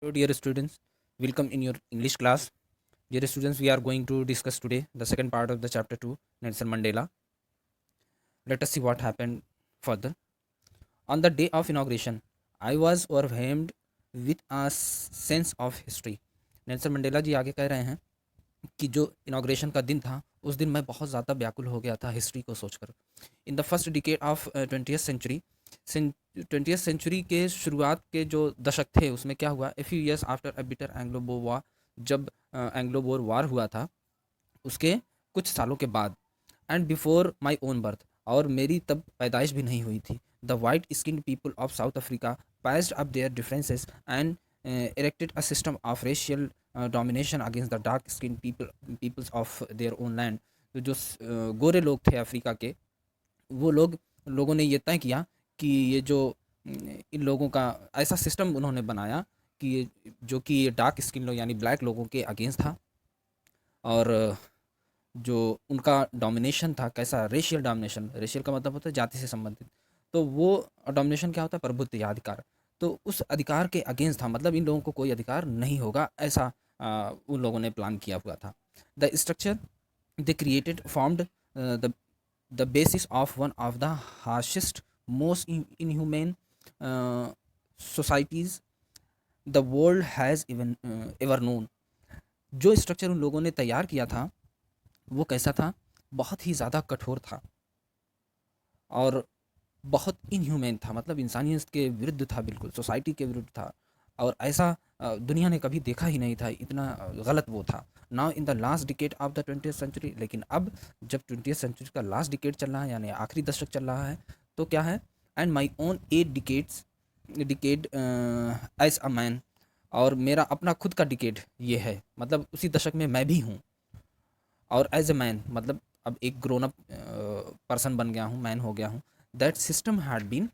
Hello, dear students. Welcome in your English class. Dear students, we are going to discuss today the second part of the chapter 2, Nelson Mandela. Let us see what happened further. On the day of inauguration, I was overwhelmed with a sense of history. Nelson Mandela ji आगे कह रहे हैं कि जो inauguration का दिन था उस दिन मैं बहुत ज़्यादा व्याकुल हो गया था हिस्ट्री को सोचकर। In the first decade of 20th century 20th century के शुरुआत के जो दशक थे उसमें क्या हुआ, a few years after a bitter Anglo Boer war, जब एंग्लो बोर वार हुआ था उसके कुछ सालों के बाद, and before my own birth, और मेरी तब पैदाइश भी नहीं हुई थी, the white skin people of South Africa passed up their differences and erected a system of racial domination against the dark skinned peoples of their own land. तो जो गोरे लोग थे अफ्रीका के, वो लोगों ने ये तय किया कि ये जो इन लोगों का ऐसा सिस्टम उन्होंने बनाया कि जो कि ये डार्क स्किन लोग यानी ब्लैक लोगों के अगेंस्ट था, और जो उनका डोमिनेशन था, कैसा रेशियल डोमिनेशन, रेशियल का मतलब होता है जाति से संबंधित, तो वो डोमिनेशन क्या होता है, प्रभुत्व या अधिकार, तो उस अधिकार के अगेंस्ट था, मतलब इन लोगों को कोई अधिकार नहीं होगा, ऐसा उन लोगों ने प्लान किया हुआ था। The structure they created formed the basis of one of the harshest, most inhumane societies the world has even ever known. जो स्ट्रक्चर उन लोगों ने तैयार किया था वो कैसा था, बहुत ही ज़्यादा कठोर था और बहुत इनह्यूमैन था, मतलब इंसानियत के विरुद्ध था, बिल्कुल सोसाइटी के विरुद्ध था, और ऐसा दुनिया ने कभी देखा ही नहीं था, इतना गलत वो था। Now in the last decade of the 20th century, लेकिन अब जब 20th सेंचुरी का लास्ट डिकेड चल रहा है यानी आखिरी दशक चल रहा है, तो क्या है, and my own 8 decade as a man, और मेरा अपना खुद का डिकेड ये है, मतलब उसी दशक में मैं भी हूँ, और एज ए मैन मतलब अब एक ग्रोन अप पर्सन बन गया हूँ, मैन हो गया हूँ। That system had been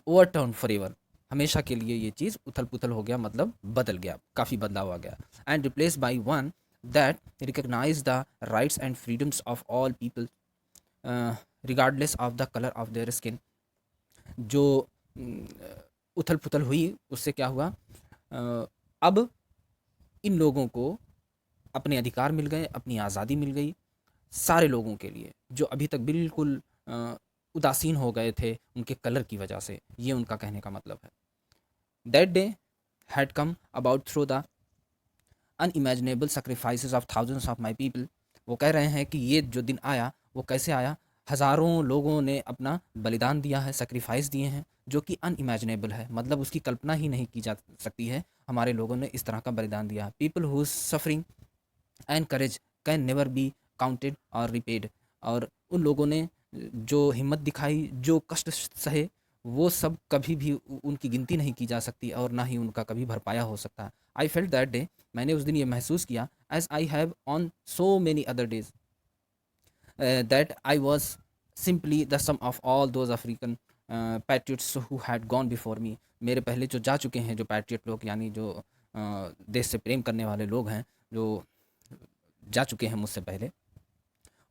overturn for ever, हमेशा के लिए ये चीज़ उथल पुथल हो गया, मतलब बदल गया, काफ़ी बदलाव आ गया, and replace by one that recognize the rights and freedoms of all people regardless of the colour of their skin. जो उथल पुथल हुई उससे क्या हुआ, अब इन लोगों को अपने अधिकार मिल गए, अपनी आज़ादी मिल गई सारे लोगों के लिए, जो अभी तक बिल्कुल उदासीन हो गए थे उनके कलर की वजह से, ये उनका कहने का मतलब है। That day had come about through the unimaginable sacrifices of thousands of my people. वो कह रहे हैं कि ये जो दिन आया वो कैसे आया, हज़ारों लोगों ने अपना बलिदान दिया है, सेक्रीफाइस दिए हैं, जो कि अनइमेजिनेबल है, मतलब उसकी कल्पना ही नहीं की जा सकती है, हमारे लोगों ने इस तरह का बलिदान दिया। People who suffering and courage can never be counted और रिपेड, और उन लोगों ने जो हिम्मत दिखाई, जो कष्ट सहे, वो सब कभी भी उनकी गिनती नहीं की जा सकती और ना ही उनका कभी भरपाया हो सकता। आई फेल्ट दैट डे, मैंने उस दिन ये महसूस किया, as I have on so many other days, that I was simply the sum of all those African patriots who had gone before me. मेरे पहले जो जा चुके हैं, जो पैट्रियट लोग यानी जो देश से प्रेम करने वाले लोग हैं, जो जा चुके हैं मुझसे पहले,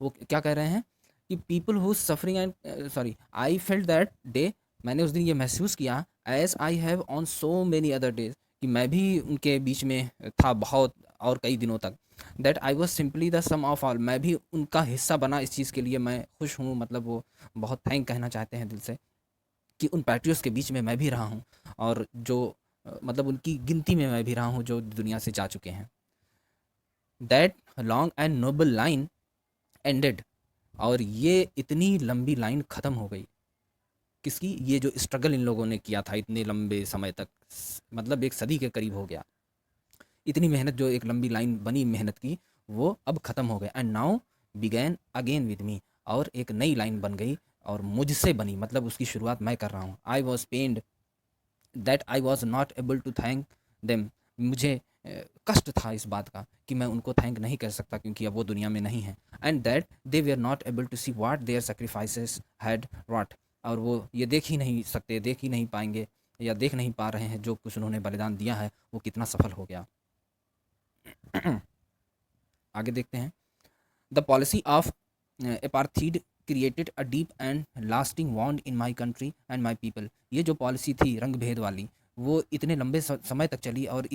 वो क्या कह रहे हैं कि people who suffering and sorry, I felt that day, मैंने उस दिन ये महसूस किया, as I have on so many other days, कि मैं भी उनके बीच में था बहुत और कई दिनों तक। That I was simply the sum of all, मैं भी उनका हिस्सा बना, इस चीज़ के लिए मैं खुश हूँ, मतलब वो बहुत थैंक कहना चाहते हैं दिल से कि उन पैट्रियट्स के बीच में मैं भी रहा हूँ, और जो मतलब उनकी गिनती में मैं भी रहा हूँ जो दुनिया से जा चुके हैं। That long and noble line ended, और ये इतनी लंबी लाइन ख़त्म हो गई, किसकी, ये जो स्ट्रगल इन लोगों ने किया था इतने लंबे समय तक, मतलब एक सदी के करीब हो गया, इतनी मेहनत जो एक लंबी लाइन बनी मेहनत की, वो अब ख़त्म हो गया। And now began again with me, और एक नई लाइन बन गई और मुझसे बनी, मतलब उसकी शुरुआत मैं कर रहा हूँ। I was pained that I was not able to thank them, मुझे कष्ट था इस बात का कि मैं उनको थैंक नहीं कर सकता क्योंकि अब वो दुनिया में नहीं है। And that they way are not able to C watt there sacrifices had rot, और वो ये देख ही नहीं सकते, देख ही नहीं पाएंगे, या देख नहीं पा रहे हैं जो कुछ उन्होंने बलिदान दिया है वो कितना सफल हो गया। आगे देखते हैं। The policy of apartheid created a deep and lasting wound in my country and my people, ये जो पॉलिसी थी रंग भेद वाली, वो इतने लंबे समय तक चली और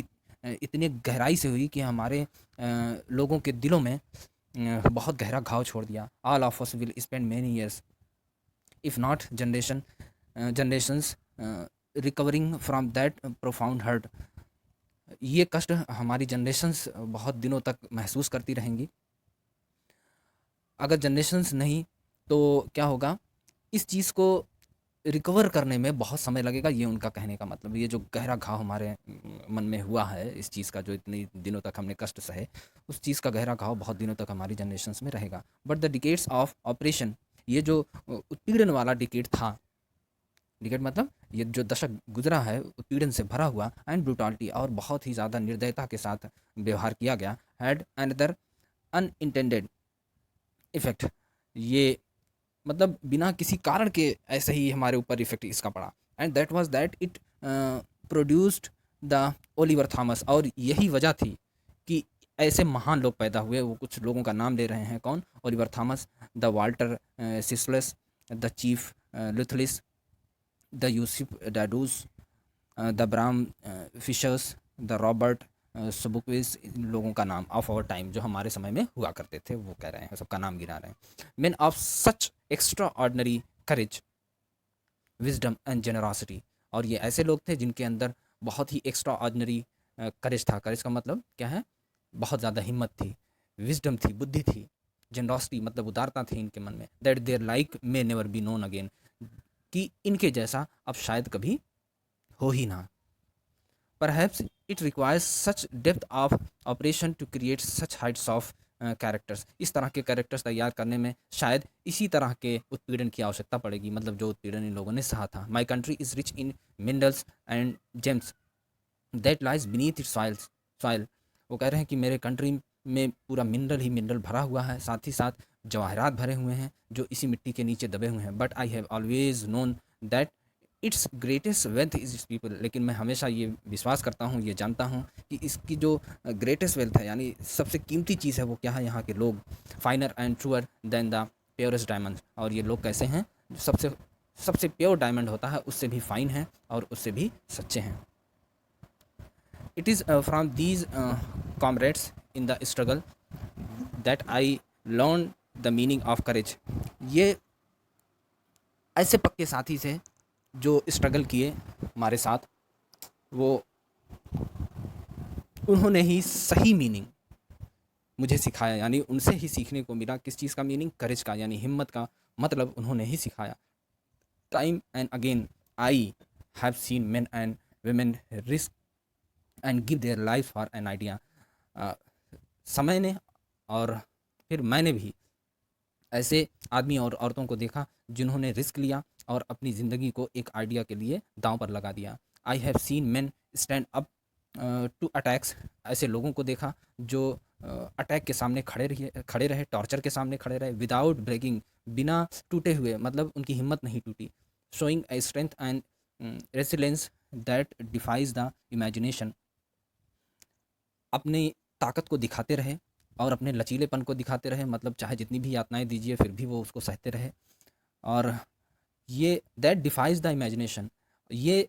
इतने गहराई से हुई कि हमारे लोगों के दिलों में बहुत गहरा घाव छोड़ दिया. All of us will spend many years if not generations recovering from that profound hurt. ये कष्ट हमारी जनरेशंस बहुत दिनों तक महसूस करती रहेंगी. अगर जनरेशंस नहीं तो क्या होगा, इस चीज़ को रिकवर करने में बहुत समय लगेगा. ये उनका कहने का मतलब, ये जो गहरा घाव हमारे मन में हुआ है इस चीज़ का, जो इतनी दिनों तक हमने कष्ट सहे, उस चीज़ का गहरा घाव बहुत दिनों तक हमारी जनरेशंस में रहेगा. But the decades of operation, ये जो उत्पीड़न वाला डिकेड था, डिकेड मतलब ये जो दशक गुजरा है उत्पीड़न से भरा हुआ, एंड ब्रूटालिटी, और बहुत ही ज़्यादा निर्दयता के साथ व्यवहार किया गया, हैड अनदर अनइंटेंडेड इफेक्ट. ये मतलब बिना किसी कारण के ऐसे ही हमारे ऊपर इफेक्ट इसका पड़ा. And that was that it produced the Oliver Thomas. और यही वजह थी कि ऐसे महान लोग पैदा हुए. वो कुछ लोगों का नाम ले रहे हैं. कौन? Oliver Thomas, the Walter Sisulus, the chief Luthulis, the Yusuf Dadoos, the Bram Fischers, the Robert Sobukwes. इन लोगों का नाम ऑफ आवर टाइम जो हमारे समय में हुआ करते थे वो कह रहे हैं, सबका नाम गिना रहे हैं. Main of such extra ordinary courage, wisdom and generosity. और ये ऐसे लोग थे जिनके अंदर बहुत ही एक्स्ट्रा ऑर्डनरी करेज था. करेज का मतलब क्या है? बहुत ज़्यादा हिम्मत थी, विजडम थी, बुद्धि थी, जनरॉसिटी मतलब उदारता थी इनके मन में. That their like may never be known again, कि इनके जैसा अब शायद कभी हो ही ना. Perhaps it requires such depth of operation to create such heights of characters. इस तरह के कैरेक्टर्स तैयार करने में शायद इसी तरह के उत्पीड़न की आवश्यकता पड़ेगी, मतलब जो उत्पीड़न इन लोगों ने सहा था. My country is rich in minerals and James that lies beneath it soil. वो कह रहे हैं कि मेरे कंट्री में पूरा मिनरल ही मिनरल भरा हुआ है, साथ ही साथ जवाहरात भरे हुए हैं जो इसी मिट्टी के नीचे दबे हुए हैं. But I have always known that it's greatest wealth is it's people. लेकिन मैं हमेशा ये विश्वास करता हूँ, ये जानता हूँ कि इसकी जो ग्रेटेस्ट वेल्थ है, यानी सबसे कीमती चीज़ है, वो क्या है? यहाँ के लोग. Finer and truer than the purest diamond. और ये लोग कैसे हैं? जो सबसे सबसे प्योर डायमंड होता है उससे भी फाइन है और उससे भी सच्चे हैं. It is from these comrades in the struggle that I learn the meaning of courage. ये ऐसे पक्के साथी से जो स्ट्रगल किए हमारे साथ, वो उन्होंने ही सही मीनिंग मुझे सिखाया. यानी उनसे ही सीखने को मिला. किस चीज़ का मीनिंग? करेज का, यानी हिम्मत का मतलब उन्होंने ही सिखाया. Time and again I have scene men and women risk and give their life for an idea. समय ने और फिर मैंने भी ऐसे आदमी और औरतों को देखा जिन्होंने रिस्क लिया और अपनी ज़िंदगी को एक आइडिया के लिए दांव पर लगा दिया. I have seen men stand up to attacks. ऐसे लोगों को देखा जो अटैक के सामने खड़े रहे, टॉर्चर के सामने खड़े रहे, विदाउट ब्रेकिंग, बिना टूटे हुए, मतलब उनकी हिम्मत नहीं टूटी. Showing a strength and resilience that defies the imagination. अपनी ताकत को दिखाते रहे और अपने लचीलेपन को दिखाते रहे, मतलब चाहे जितनी भी यातनाएं दीजिए फिर भी वो उसको सहते रहे. और ये दैट डिफाइज द इमेजिनेशन, ये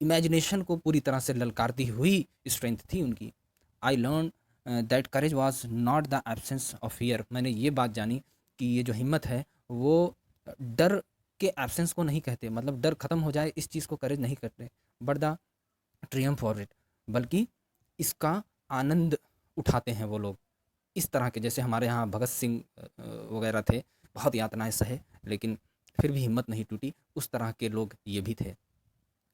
इमेजिनेशन को पूरी तरह से ललकारती हुई स्ट्रेंथ थी उनकी. I learn that courage was not the absence of fear. मैंने ये बात जानी कि ये जो हिम्मत है वो डर के एब्सेंस को नहीं कहते, मतलब डर खत्म हो जाए इस चीज़ को करेज नहीं करते, but the Triumph for it, बल्कि इसका आनंद उठाते हैं वो लोग. इस तरह के, जैसे हमारे यहाँ भगत सिंह वगैरह थे, बहुत यातनाएं सहे लेकिन फिर भी हिम्मत नहीं टूटी, उस तरह के लोग ये भी थे.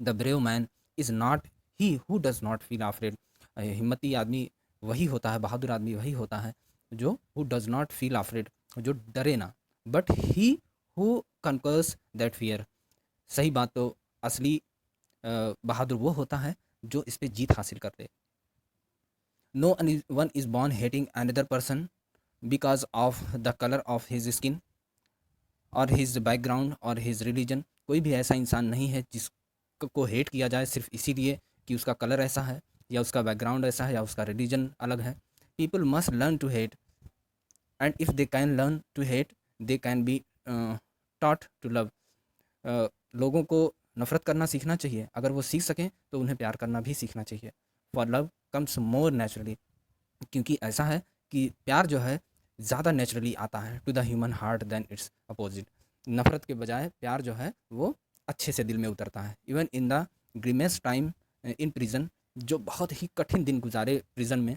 The brave man is not he who does not feel afraid. हिम्मती आदमी वही होता है, बहादुर आदमी वही होता है जो who does not feel afraid, जो डरे ना, but he who conquers that fear. सही बात तो असली बहादुर वो होता है जो इस पे जीत हासिल करते. No one is born hating another person because of the colour of his skin और हिज बैकग्राउंड और हिज रिलीजन. कोई भी ऐसा इंसान नहीं है जिसको हेट किया जाए सिर्फ इसीलिए कि उसका कलर ऐसा है या उसका बैकग्राउंड ऐसा है या उसका रिलीजन अलग है. People must learn to hate and if they can learn to hate they can be taught to love. लोगों को नफ़रत करना सीखना चाहिए, अगर वो सीख सकें तो उन्हें प्यार करना भी सीखना चाहिए। For love comes more naturally, क्योंकि ऐसा है कि प्यार जो है ज़्यादा नेचुरली आता है to the human heart than its opposite. नफ़रत के बजाय प्यार जो है वो अच्छे से दिल में उतरता है। Even in the grimmest time in prison, जो बहुत ही कठिन दिन गुजारे प्रिजन में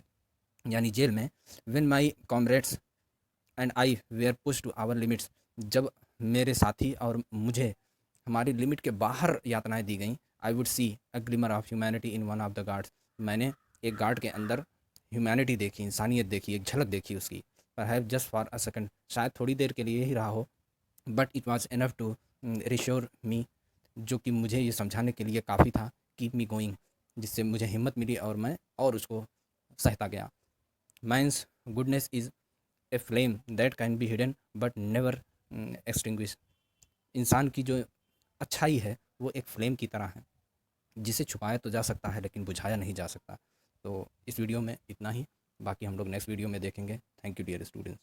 यानी जेल में, when my comrades and I were push to our limits, जब मेरे साथी और मुझे हमारी लिमिट के बाहर यातनाएं दी गई, I would see a glimmer of humanity in one of the guards, मैंने एक गार्ड के अंदर ह्यूमैनिटी देखी, इंसानियत देखी, एक झलक देखी उसकी। पर have just for a second, शायद थोड़ी देर के लिए ही रहा हो, but it was enough to reassure me, जो कि मुझे ये समझाने के लिए काफ़ी था, कीप मी गोइंग, जिससे मुझे हिम्मत मिली और मैं और उसको सहता गया। Man's goodness is a flame that can be hidden but never extinguish, इंसान की जो अच्छाई है वो एक फ्लेम की तरह है, जिसे छुपाया तो जा सकता है लेकिन बुझाया नहीं जा सकता। तो इस वीडियो में इतना ही, बाकी हम लोग नेक्स्ट वीडियो में देखेंगे। Thank you dear students.